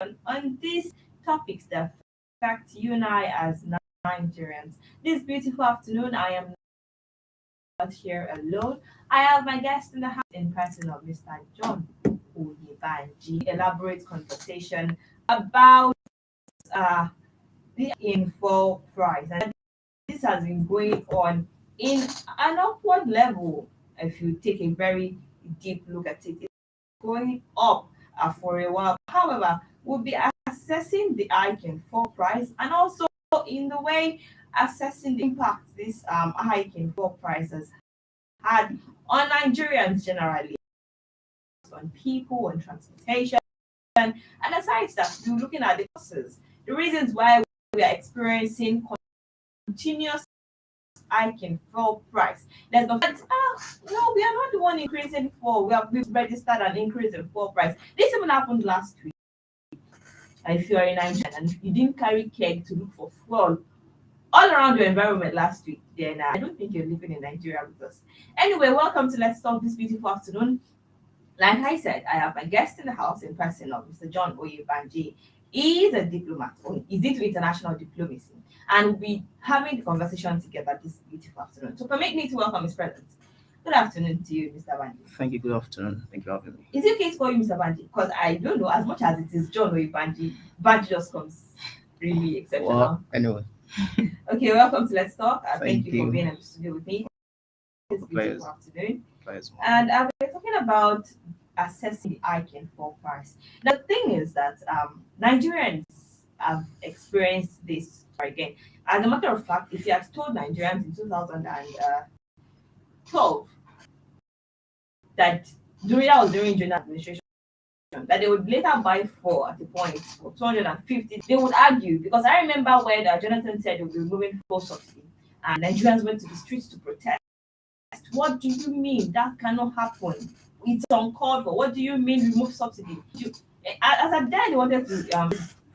on these topics that affect you and I as Nigerians. This beautiful afternoon, I am not here alone. I have my guest in the house in person of Mr. John Oyebanji. Elaborate conversation about uh, the info price. And this has been going on in an upward level. If you take a very deep look at it, it's going up for a while. However, we'll be assessing the hike in fuel price and also in the way assessing the impact this hike in fuel prices had on Nigerians generally, on people, on transportation. And aside that, we're looking at the causes, the reasons why we are experiencing continuous hike in fuel price. There's no no, we are not the one increasing fuel. We've registered an increase in fuel price. This even happened last week. And if you are in Nigeria and you didn't carry keg to look for fuel all around your environment last week, then I don't think you're living in Nigeria with us. Anyway, welcome to Let's Talk this beautiful afternoon. Like I said, I have my guest in the house in person of Mr. John Oyebanji. He is a diplomat, or is into international diplomacy, and we'll be having the conversation together this beautiful afternoon. So permit me to welcome his presence. Good afternoon to you, Mr. Banji. Thank you. Good afternoon. Thank you for having me. Is it okay to call you Mr. Banji? Because I don't know, as much as it is John Oyebanji, Banji just comes really exceptional. Well, anyway, Okay, welcome to Let's Talk. Thank Thank you for you. being in the studio with me this Players. beautiful afternoon. players. And we're talking about assessing the hike in fuel price. Now, the thing is that Nigerians have experienced this again. As a matter of fact, if you had told Nigerians in 2012 that that was during Jonah administration, that they would later buy four at a point for 250, they would argue, because I remember when Jonathan said they would be removing fuel subsidy and Nigerians went to the streets to protest. What do you mean? That cannot happen. It's uncalled for. What do you mean remove subsidy? As at then, they wanted to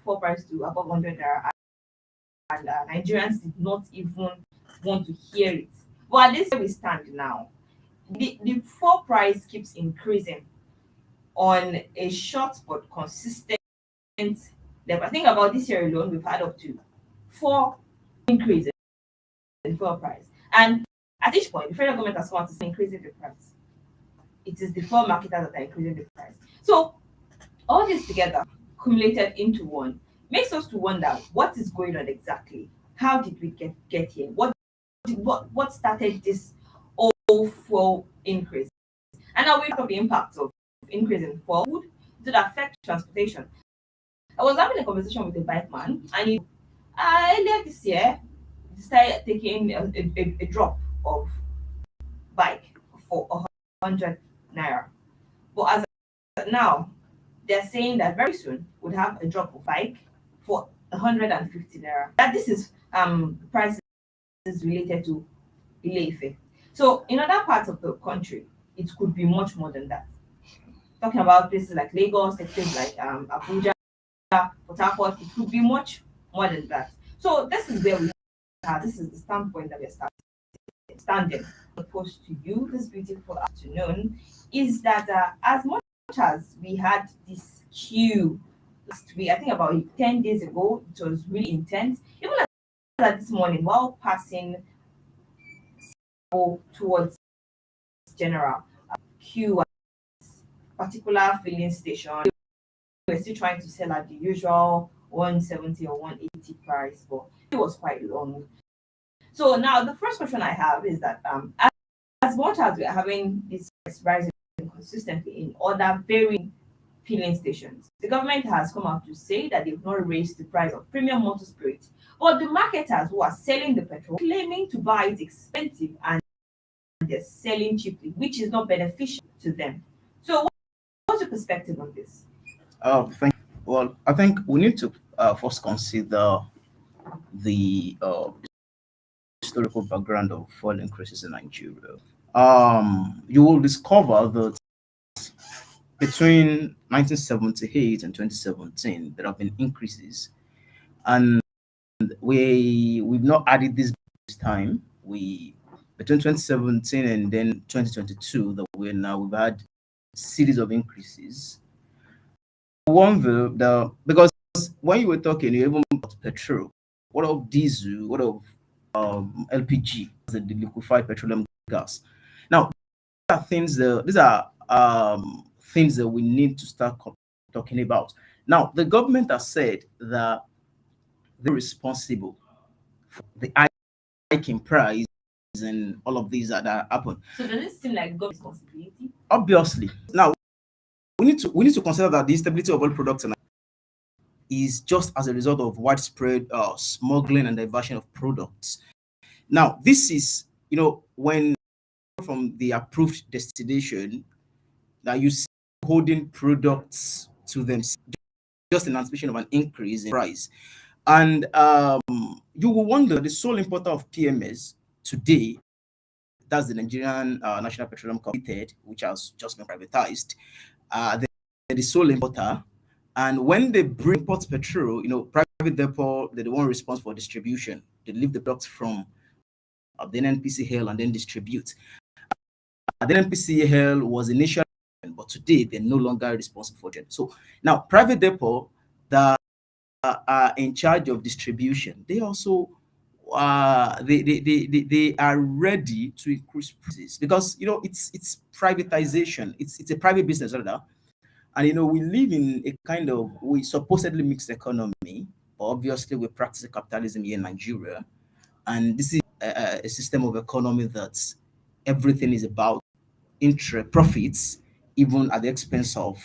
fuel price to above 100 naira, and Nigerians did not even want to hear it. But at this where we stand now, the fuel price keeps increasing on a short but consistent level. I think about this year alone, we've had up to four increases in fuel price. And at each point, the federal government has come out to say increasing the price. It is the fuel marketers that are increasing the price. So all this together, cumulated into one, makes us to wonder what is going on exactly. How did we get here? What started this whole fuel increase? And now we talk of the impact of increase in fuel food to affect transportation. I was having a conversation with a bike man, and earlier this year decided taking a drop of bike for 100 naira. But as of now, they're saying that very soon would have a drop of bike for 150 naira. That this is prices related to Ile-Ife. So in other parts of the country, it could be much more than that. Talking about places like Lagos, places like Abuja, Port Harcourt, it could be much more than that. So this is where we are. This is the standpoint that we're standing. Opposed to you this beautiful afternoon is that as much as we had this queue last week, I think about 10 days ago, it was really intense. Even as this morning, while passing towards General queue at particular filling station, we're still trying to sell at the usual 170 or 180 price, but it was quite long. So now the first question I have is that as much as we are having this rising consistently in other very filling stations, the government has come out to say that they've not raised the price of premium motor spirits. But the marketers who are selling the petrol claiming to buy it expensive and they're selling cheaply, which is not beneficial to them. So what's your perspective on this? Thank. Well, I think we need to first consider the historical background of fuel increases in Nigeria. You will discover that between 1978 and 2017, there have been increases, and we've not added this time. We between 2017 and then 2022 that we've had series of increases. want the because when you were talking, you even about petrol. What of diesel? What of LPG, the liquefied petroleum gas? Now, these are things that we need to start talking about. Now, the government has said that they're responsible for the hike in price and all of these that happen. So does it seem like government responsibility? Obviously, now we need to consider that the instability of oil products is just as a result of widespread smuggling and diversion of products. Now, this is when from the approved destination that you see holding products to them just in anticipation of an increase in price. And you will wonder the sole importer of PMS today, that's the Nigerian National Petroleum Company, which has just been privatized. They're the sole importer. And when they bring import petrol, private depot, they're the one responsible for distribution. They leave the products from the NNPCL and then distribute. The NNPCL was initially, but today they're no longer responsible for it. So now private depot that are in charge of distribution, they also they are ready to increase prices because it's privatization. It's a private business rather, and we live in a kind of we supposedly mixed economy, but obviously we practice capitalism here in Nigeria, and this is a system of economy that everything is about interest profits, even at the expense of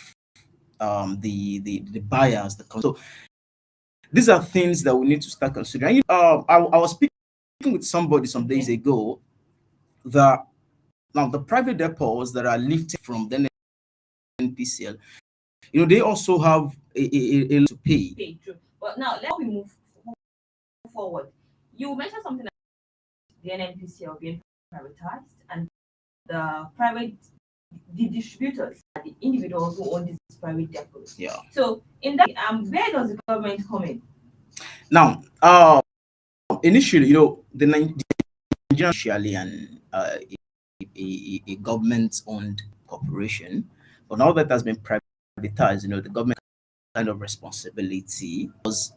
the buyers. So these are things that we need to start considering. I was speaking with somebody some days ago that now the private depots that are lifted from the NPCL, they also have a to pay. Okay, true. But now let me move forward. You mentioned something like the NNPCL being privatized and the distributors are the individuals who own these private depots. Yeah. So in that, where does the government come in? Now, initially, the Nigerian initially a government-owned corporation, but now that has been privatized, the government kind of responsibility was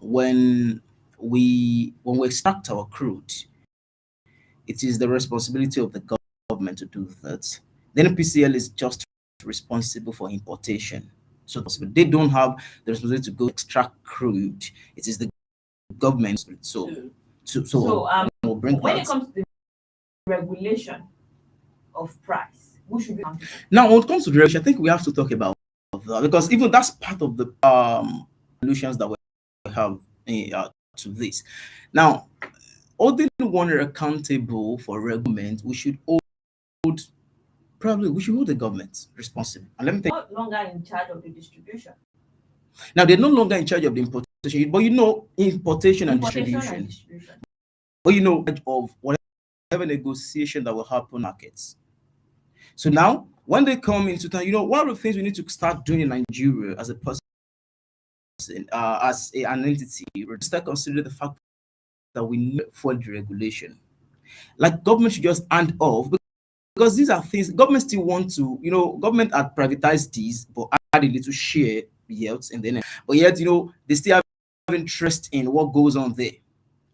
when we extract our crude, it is the responsibility of the government to do that. Then PCL is just responsible for importation. So they don't have the responsibility to go extract crude. It is the government. So we'll bring when that. it comes to the regulation of price, who should be accountable? Now, when it comes to the regulation, I think we have to talk about that because even that's part of the solutions that we have to this. Now, holding one accountable for regulation, we should hold the government responsible. And let me tell no longer in charge of the distribution. Now they're no longer in charge of the importation, but importation and distribution. But of whatever negotiation that will happen in markets. So now when they come into town, one of the things we need to start doing in Nigeria as a person, an entity, we start considering the fact that we need for the regulation. Like government should just hand off because these are things government still want to, government had privatized these, but add a little share yields and then, but yet, they still have interest in what goes on there.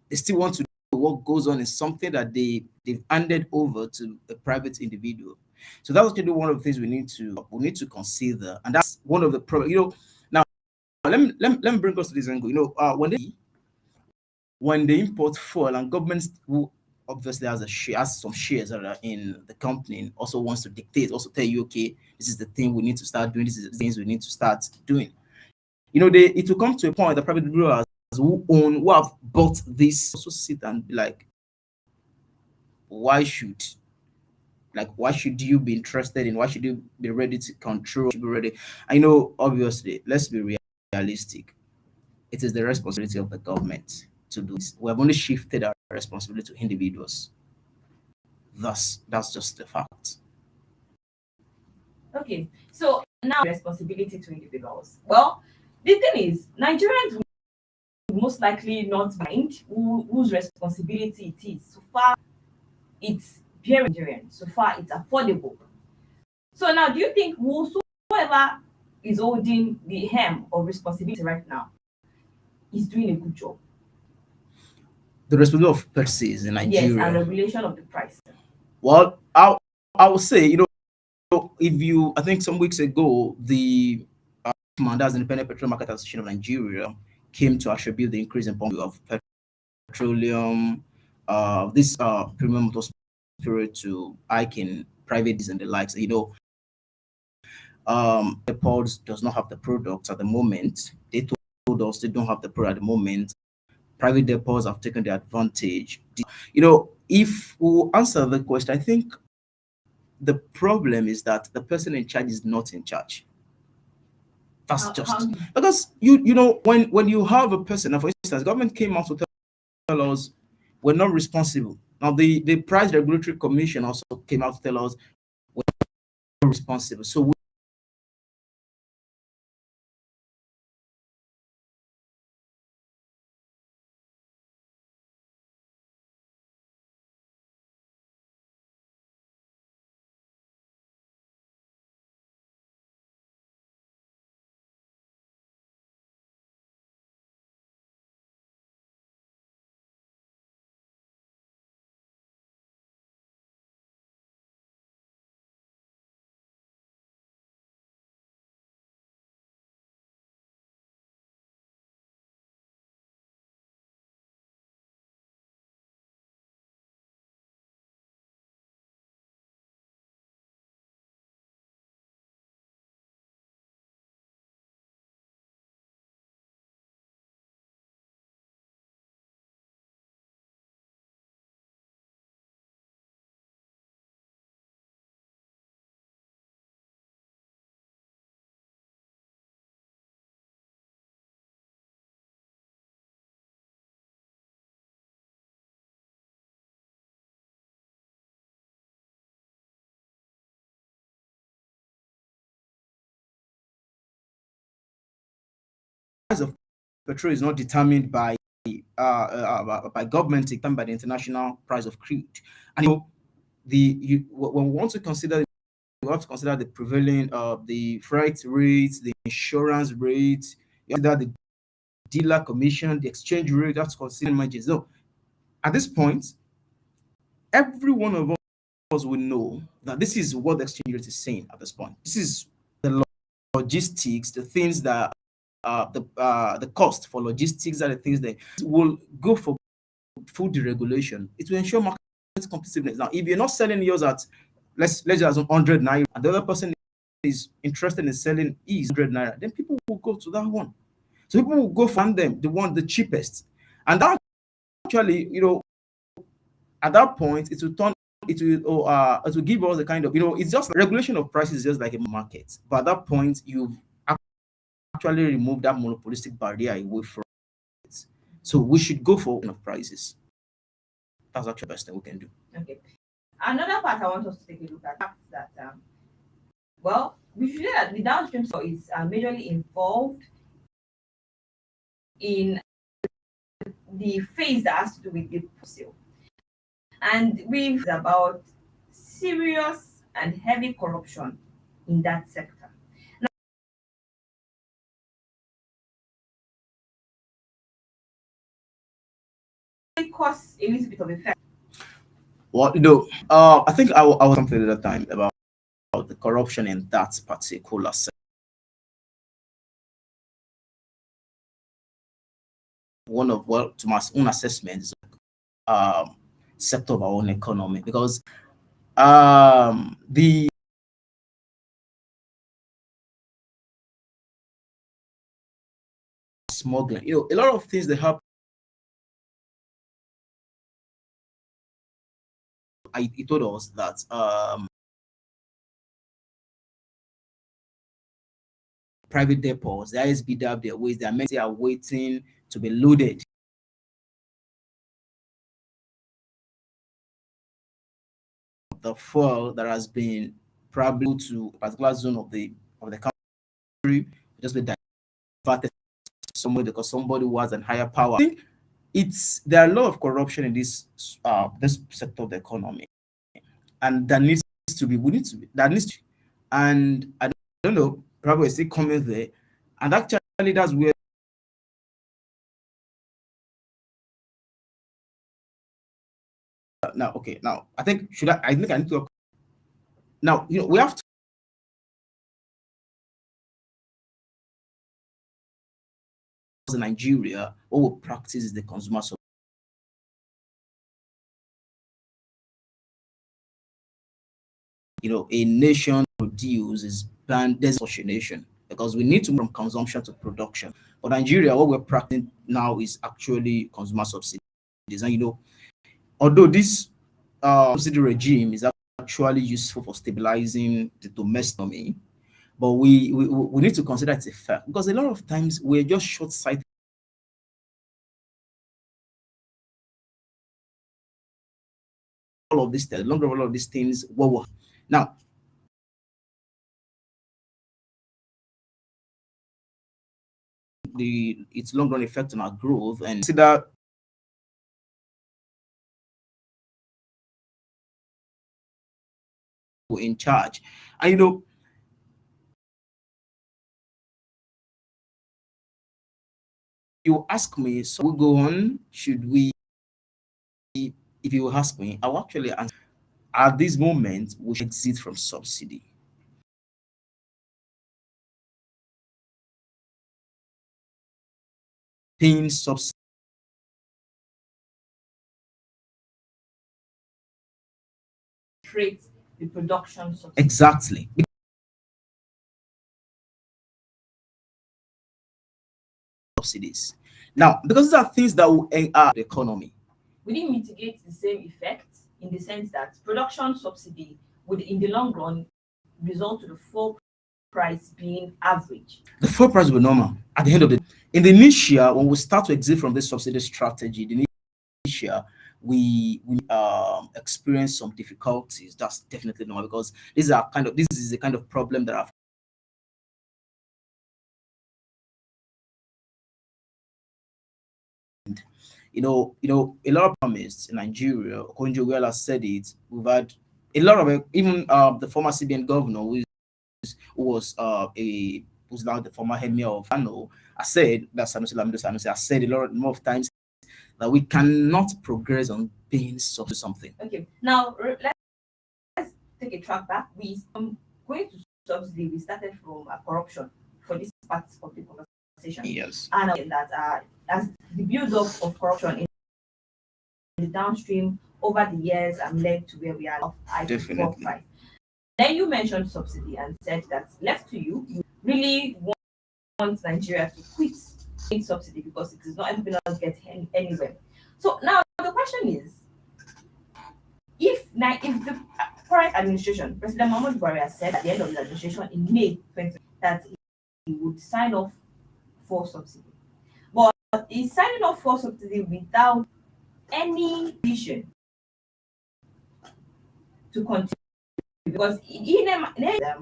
They still want to know what goes on in something that they've handed over to a private individual. So that's actually one of the things we need to consider, and that's one of the problems. Now let me bring us to this angle. When they import fuel and governments who obviously has some shares that are in the company also wants to dictate, also tell you, okay, this is the thing we need to start doing, this is the things we need to start doing. It will come to a point that private individuals who have bought this also sit and be like, why should you be interested in, why should you be ready to control, should be ready? I know, obviously, let's be realistic. It is the responsibility of the government to do this. We have only shifted our responsibility to individuals. Thus, that's just the fact. Okay, so now responsibility to individuals. Well, the thing is, Nigerians will most likely not mind whose responsibility it is. So far, it's very Nigerian. So far, it's affordable. So now, do you think whosoever is holding the hem of responsibility right now is doing a good job. The responsibility of purchases in Yes, and Nigeria. regulation of the price. Well, I would say, if you, I think some weeks ago, the that's Independent Petroleum Market Association of Nigeria came to attribute the increase in pump of petroleum, this premium motor spirit to hike in private diesel and the likes. The pods does not have the products at the moment. They told us they don't have the product at the moment. Private depots have taken the advantage. If we answer the question, I think the problem is that the person in charge is not in charge. That's How just because when you have a person, now for instance, government came out to tell us we're not responsible. Now the Price Regulatory Commission also came out to tell us we're not responsible. So price of petrol is not determined by government, it's determined by the international price of crude. And when we want to consider, we have to consider the prevailing the freight rates, the insurance rates, you consider the dealer commission, the exchange rate. You have to consider margins. So at this point, every one of us will know that this is what the exchange rate is saying at this point. This is the logistics, the things that the cost for logistics are the things that will go for food deregulation. It will ensure market competitiveness. Now, if you're not selling yours at let's just 100 naira, and the other person is interested in selling is 100 naira, then people will go to that one. So people will go find them, the cheapest, and that actually, at that point, it will give us the kind of, it's just regulation of prices, just like a market. But at that point, you've actually removed that monopolistic barrier away from it. So we should go for enough prices. That's actually the best thing we can do. Okay. Another part I want us to take a look at is that well, we should say that the downstream sector is majorly involved in the phase that has to do with the sale. And we've about serious and heavy corruption in that sector. Now, it causes a little bit of effect. Well, I think I was something at that time about the corruption in that particular sector. One of, well, to my own assessment, is sector of our own economy, because the smuggling, a lot of things that happen. It told us that private depots, the ISB, their ways, they are waiting to be loaded. The fuel that has been probably to a particular zone of the country just be diverted somewhere because somebody was in higher power. I think there are a lot of corruption in this sector of the economy, and that needs to be, and I don't know, probably still coming there, and actually that's where now. Okay, now I think should I think I need to now we have to in Nigeria what we practice is the consumer a nation produces banned there's such a nation because we need to move from consumption to production. But Nigeria, what we're practicing now is actually consumer subsidies. And although this subsidy regime is actually useful for stabilizing the domestic economy, but we need to consider its effect because a lot of times we're just short-sighted all of this, the longer all of these things, what will now its long run effect on our growth and consider in charge. And you ask me, so we go on, should we if you ask me, I'll actually answer at this moment we should exit from subsidy. Paying subsidy Create the production subsidy. exactly subsidies. Now, because these are things that will the economy. Would it mitigate the same effect in the sense that production subsidy would, in the long run, result to the full price being average? The full price will be normal at the end of the in the initial when we start to exit from this subsidy strategy, the initial we experience some difficulties. That's definitely normal because this is a kind of problem that I've a lot of economists in Nigeria, Okonjo Iweala said it. We've had a lot of even the former CBN governor, who was who's now the former emir of Kano, I said that Sanusi Lamido Sanusi. I said a lot more of times that we cannot progress on paying something. Okay, now let's take a track back. We going to subsidy. We started from corruption for this part of the conversation. Yes, and that as the build-up of corruption in the downstream over the years and led to where we are now, definitely. Then you mentioned subsidy and said that left to you, you really want Nigeria to quit in subsidy because it is not helping us get anywhere. So now the question is, if the current administration, President Muhammadu Buhari has said at the end of the administration in May 20 that he would sign off for subsidy, but he's signing off for subsidy without any vision to continue because he named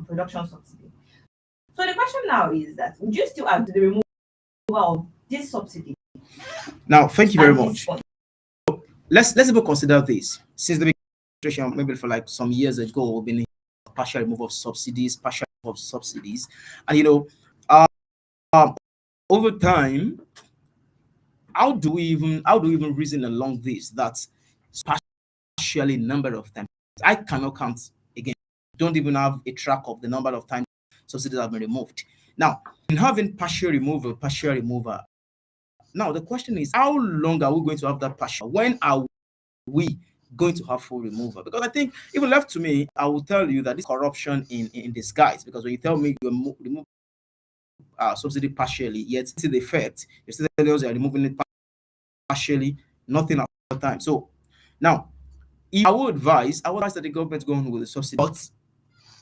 production subsidy. So the question now is that would you still add to the removal of this subsidy? Now, thank you very much. Let's even consider this. Since the administration, maybe for like some years ago, we've been partial removal of subsidies, and over time, how do we even reason along this? That's partially number of times. I cannot count again. Don't even have a track of the number of times subsidies have been removed. Now, in having partial removal, now the question is, how long are we going to have that partial? When are we going to have full removal? Because I think, even left to me, I will tell you that this corruption in disguise. Because when you tell me you remove subsidy partially, yet see the effect, you still tell us you are removing it partially, nothing at the time. So now, I would advise that the government go on with the subsidy, but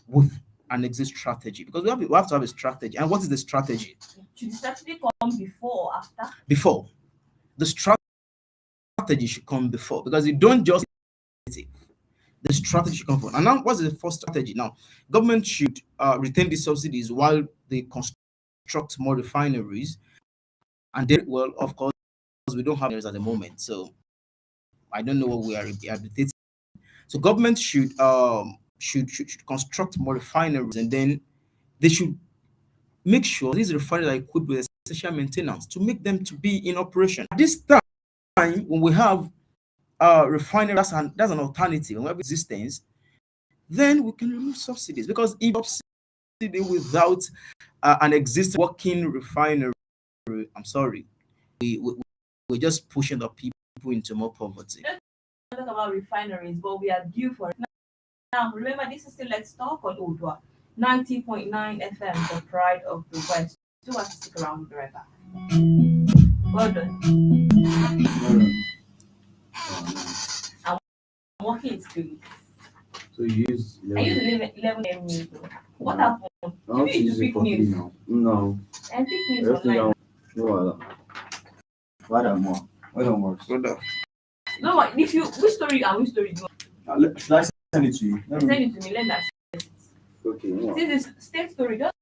with an exit strategy, because we have to have a strategy. And what is the strategy? Should the strategy come before or after? Before. The strategy should come before, because you don't just the strategy should come before. And now, what's the first strategy? Now, government should retain the subsidies while they construct more refineries. And then, well, of course, we don't have refineries at the moment, so I don't know what we are rehabilitating. So government should construct more refineries, and then they should make sure these refineries are equipped with essential maintenance to make them to be in operation. At this time, when we have refinery, that's an alternative, when we have existence, then we can remove subsidies, because if subsidy without an existing working refinery, I'm sorry, we we're just pushing the people into more poverty. Talk about refineries, but we are due for it. Now, remember, this is still Let's Talk on OODUA 90.9 FM, the pride of the West. Do have to stick around forever. Well done. I'm working it through. So you use I use 11 news. What happened? You need to pick news. now. No. And pick news Everything online. No, what am I? What am I? Brother, No, but if you, which story and which story do you want? Should I send it to you? Send it to me, let that. Okay. No. Since it's state story, just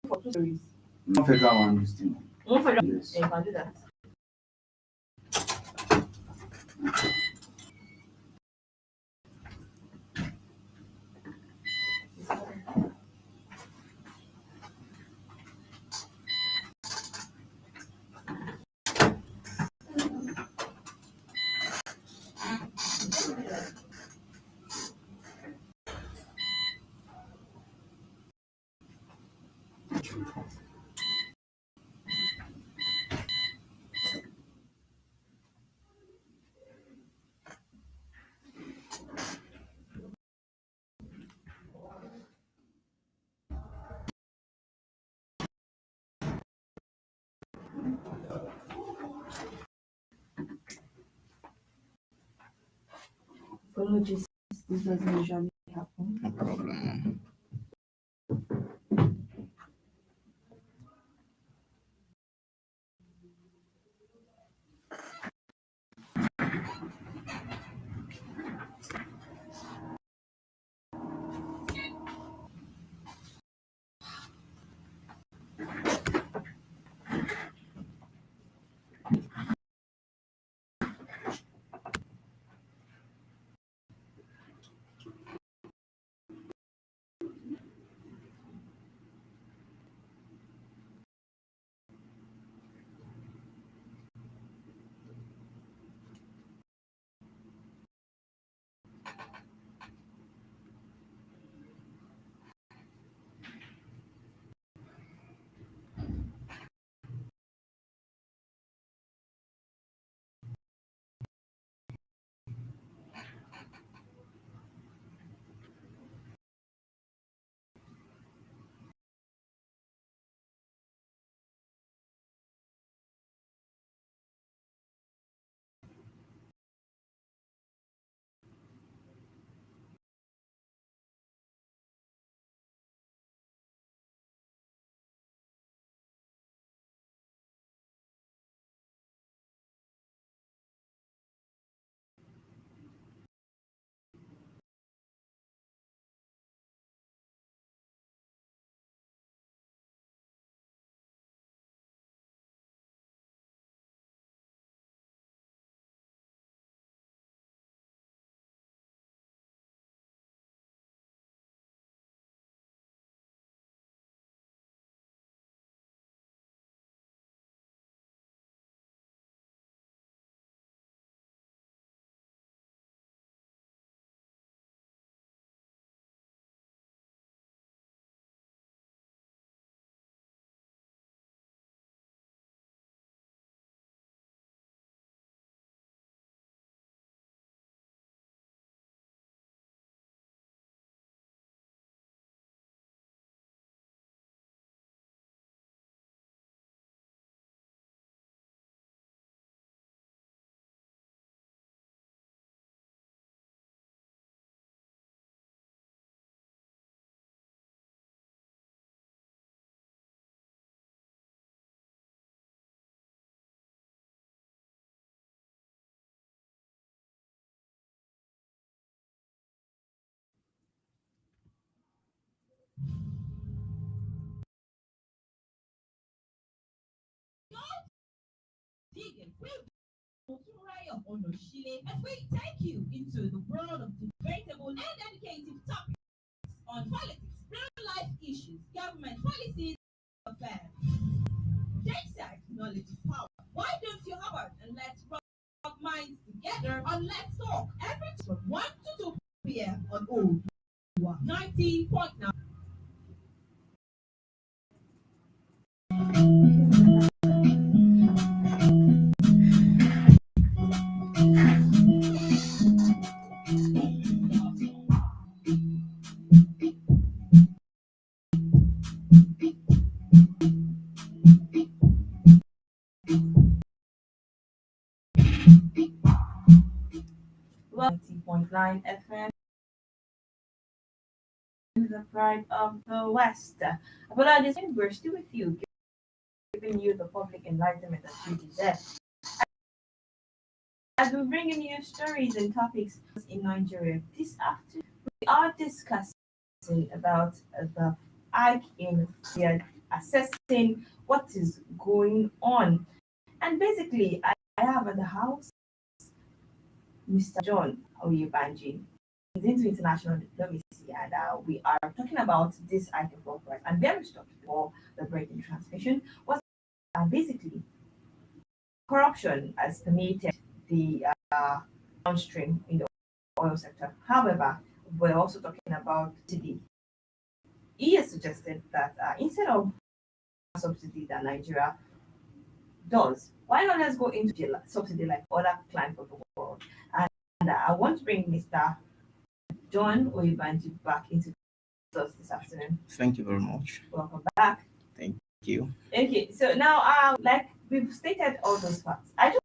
look for two stories. Not federal one, this thing. One for the, Yes. yeah, you can do that. Apologies, this doesn't usually happen. no problem. Digging as we take you into the world of debatable and educative topics on politics, real life issues, government policies, affair. They said knowledge is power. Why don't you have it and let's rub minds together and let's talk every from 1 to 2 p.m. on OODUA 90.9. Well, 90.9 FM, the pride of the West. But at this time, we're still with you, giving you the public enlightenment that you deserve. As we bring in you stories and topics in Nigeria this afternoon, we are discussing about the hike in we are assessing what is going on. And basically, I have at the house Mr. John Oyebanji. He's into international diplomacy, and we are talking about this item of price and very stopped for the break in transmission was basically corruption has permeated the downstream in the oil sector. However, we're also talking about subsidy. He has suggested that instead of subsidy that Nigeria does, why not let's go into the subsidy like other clients of the world? And I want to bring Mr. John Oyebanji back into us this afternoon. Thank you very much. Welcome back. Thank you. Okay, so now, like we've stated all those facts, I just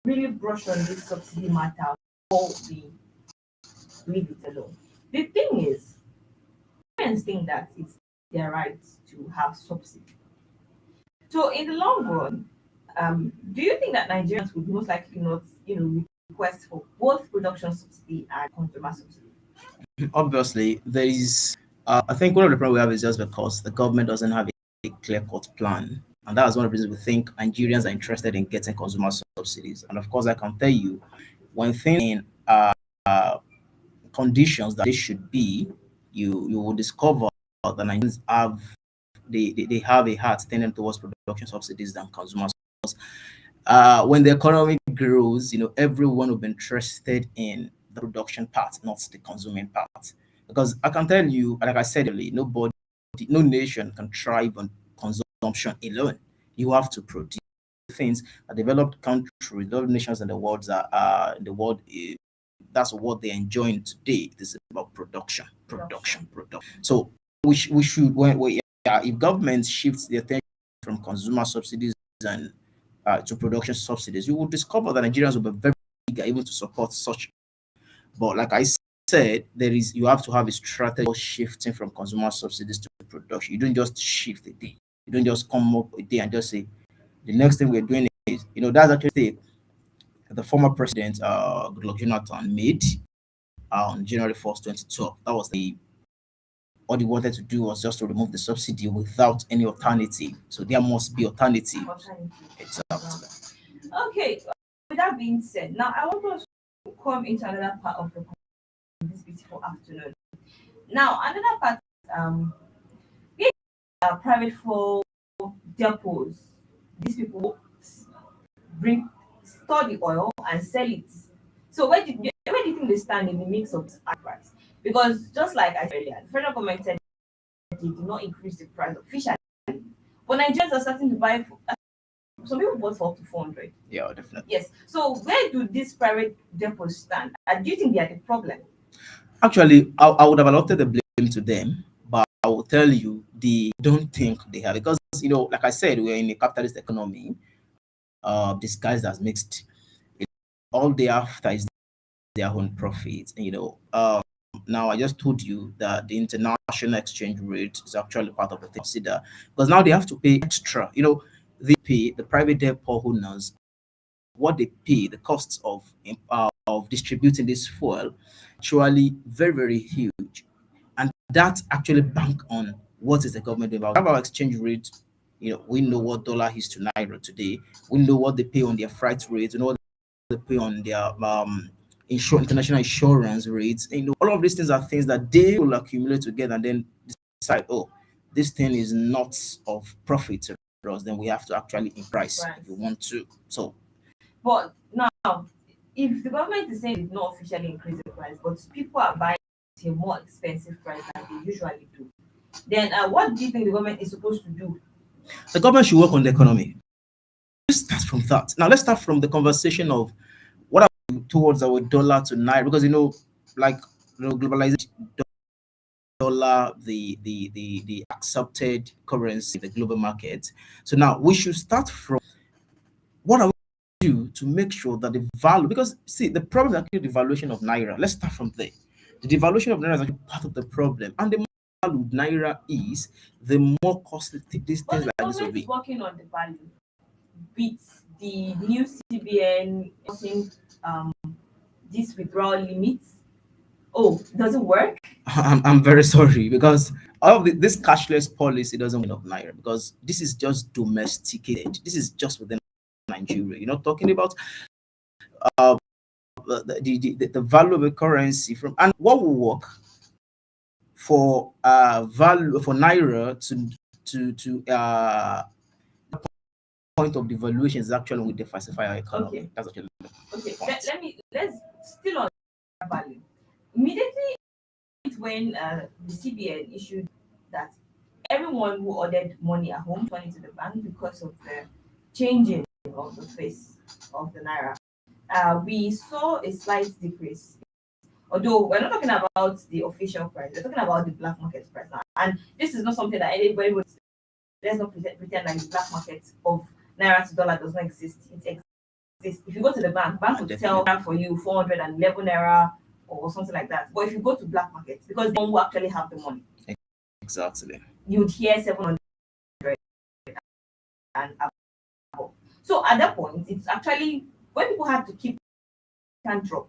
really brush on this subsidy matter before we leave it alone. The thing is, parents think that it's their right to have subsidy. So, in the long run, do you think that Nigerians would most likely not, request for both production subsidy and consumer subsidy? Obviously, there is. I think one of the problems we have is just because the government doesn't have a clear-cut plan, and that's one of the reasons we think Nigerians are interested in getting consumer subsidies. And of course, I can tell you, when things in conditions that they should be, you will discover that Nigerians have they have a heart tending towards production subsidies than consumer subsidies. When the economy grows, everyone will be interested in the production part, not the consuming part. Because I can tell you, like I said earlier, no nation can thrive on consumption alone. You have to produce things. A developed countries, developed nations in the world that's what they're enjoying today. This is about production. So we should if government shifts the attention from consumer subsidies and to production subsidies, you will discover that Nigerians will be very eager even to support such. But like I said, you have to have a strategy of shifting from consumer subsidies to production. You don't just shift a day. You don't just come up a day and just say the next thing we're doing is that's actually the former president Goodluck Jonathan made on January 1st, 2012. That was what he wanted to do was just to remove the subsidy without any alternative. So there must be alternative. Exactly. Okay, with that being said, now I want us to come into another part of this beautiful afternoon. Now, another part, being private for depots, these people store the oil and sell it. So where do you think they stand in the mix of this price? Because just like I said earlier, the federal government said they did not increase the price officially, but Nigerians are starting to buy. Some people bought for up to 400. Yeah, definitely. Yes. So where do these private depots stand? And do you think they are the problem? Actually, I would have allotted the blame to them, but I will tell you, they don't think they have, because like I said, we're in a capitalist economy, disguised as mixed. All they after is their own profits. Now I just told you that the international exchange rate is actually part of the thing to consider, because now they have to pay extra. They pay the private depot owners what they pay, the costs of distributing this fuel, actually very, very huge. And that actually bank on what is the government doing about. We have our exchange rate. We know what dollar is to naira today. We know what they pay on their freight rates and what they pay on their international insurance rates. All of these things are things that they will accumulate together and then decide, oh, this thing is not of profit to us, then we have to actually increase Right. if we want to. So But now, if the government is saying it's not officially increase the price, but people are buying at a more expensive price than they usually do, then what do you think the government is supposed to do? the government should work on the economy. Let's start from that. Now let's start from the conversation of what are we towards our dollar to naira, because like globalization, dollar, the accepted currency, the global market. So now we should start from what are we do to make sure that the value, because see the problem is actually the devaluation of naira. Let's start from there. The devaluation of naira is actually part of the problem, and the more value naira is, the more costly these But things the like this will government is be. working on the value with the new CBN using this withdrawal limits. Oh, does it work? I'm very sorry, because all of this cashless policy doesn't win of naira, because this is just domesticated. This is just within Nigeria. You're not talking about uh, the value of a currency from, and what will work for value for naira to point of devaluation is actually we diversify our economy. Okay, That's actually the okay. point. Let's still on value. Immediately when the CBN issued that everyone who ordered money at home turned into the bank because of the changing of the face of the naira, we saw a slight decrease. Although we're not talking about the official price, we're talking about the black market price now. And this is not something that anybody would, let's not pretend like the black market of naira to dollar does not exist. It exists. If you go to the bank would Definitely. sell for you 411 naira or something like that. But if you go to black market, because they who actually have the money, Exactly. you would hear 700 and above. So at that point, it's actually when people had to keep can drop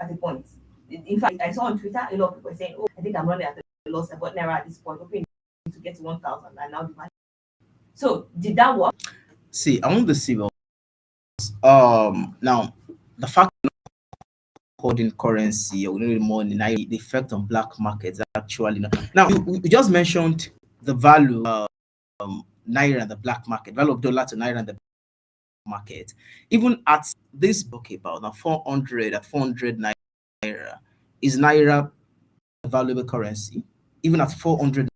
at the point. In fact, I saw on Twitter a lot of people saying, "Oh, I think I'm running at a loss. I bought naira at this point, hoping to get to 1,000, and now the money." So did that work? See, I want to see now the fact holding currency or need money now the effect on black markets actually not. Now you just mentioned the value naira and the black market, value of dollar to naira and the market. Even at this book about now 400 at 400 naira, is naira a valuable currency? Even at $400,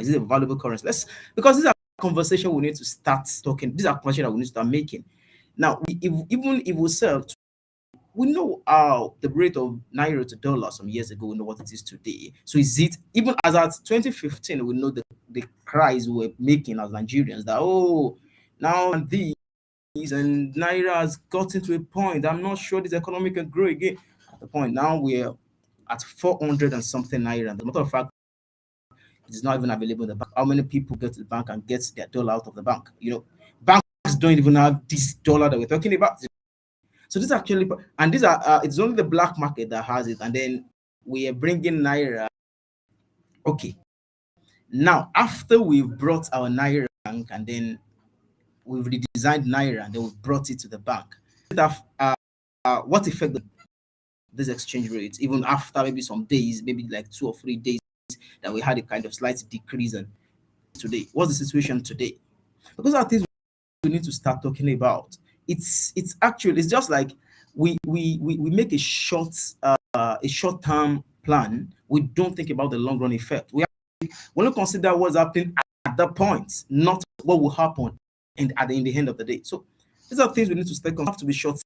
is it a valuable currency? Let's, because this is a conversation we need to start talking. These are conversation that we need to start making. Now, even if we sell, we know how the rate of naira to dollar some years ago, we know what it is today. So is it even as at 2015, we know the cries we were making as Nigerians that oh now these and naira has gotten to a point. I'm not sure this economy can grow again. At the point now we're at 400 and something naira. And the matter of fact, it is not even available in the bank. How many people get to the bank and get their dollar out of the bank? Banks don't even have this dollar that we're talking about. So this actually, and these are it's only the black market that has it, and then we are bringing naira. Okay, now after we've brought our naira bank, and then we've redesigned naira, and then we've brought it to the bank. What effect this exchange rate, even after maybe some days, maybe like 2 or 3 days, that we had a kind of slight decrease in today? What's the situation today? Because are things we need to start talking about. It's actually it's just like we make a short term plan. We don't think about the long run effect. We only consider what's happening at that point, not what will happen in the end of the day. So these are things we need to stay on. Have to be short